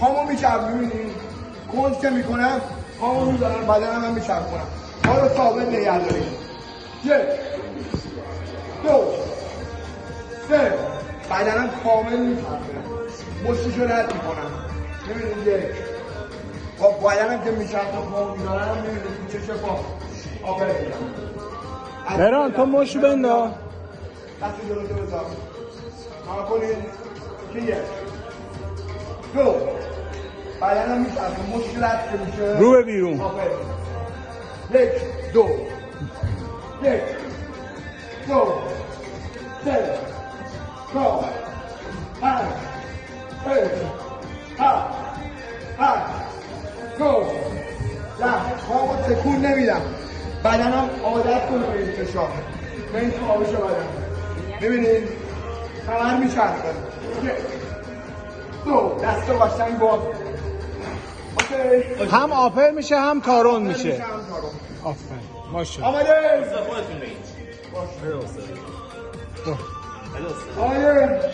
پامو میچرخونم میبینی کنج که میکنم پامو میذارم بدنم هم میچرخونم پا رو ثابت نگه داریم 1 2 3 بدنم کامل میچرخونم مشتشو رد میکنم میبینید 1 با بدنم که میچرخونم پامو میذارم میبینید چه پا آپر میدم بران تو مشت بنداز دستی جلوتو بذار نها کنید که 1 2 بدنم میچرخه مشت رد که میشه رو به بیرون آپر 1 2 1 2 3 4 5 6 7 8 9 10 پامو تکون نمیدم بدنم عادت کنه به این فشار به این تابش بدن ببینید کمر میچرخه 1 2 دست رو قشنگ باز اوکی هم آپر میشه هم تارون میشه هم تارون. آفرین ماشاءالله آماده خودتون بگید. آماده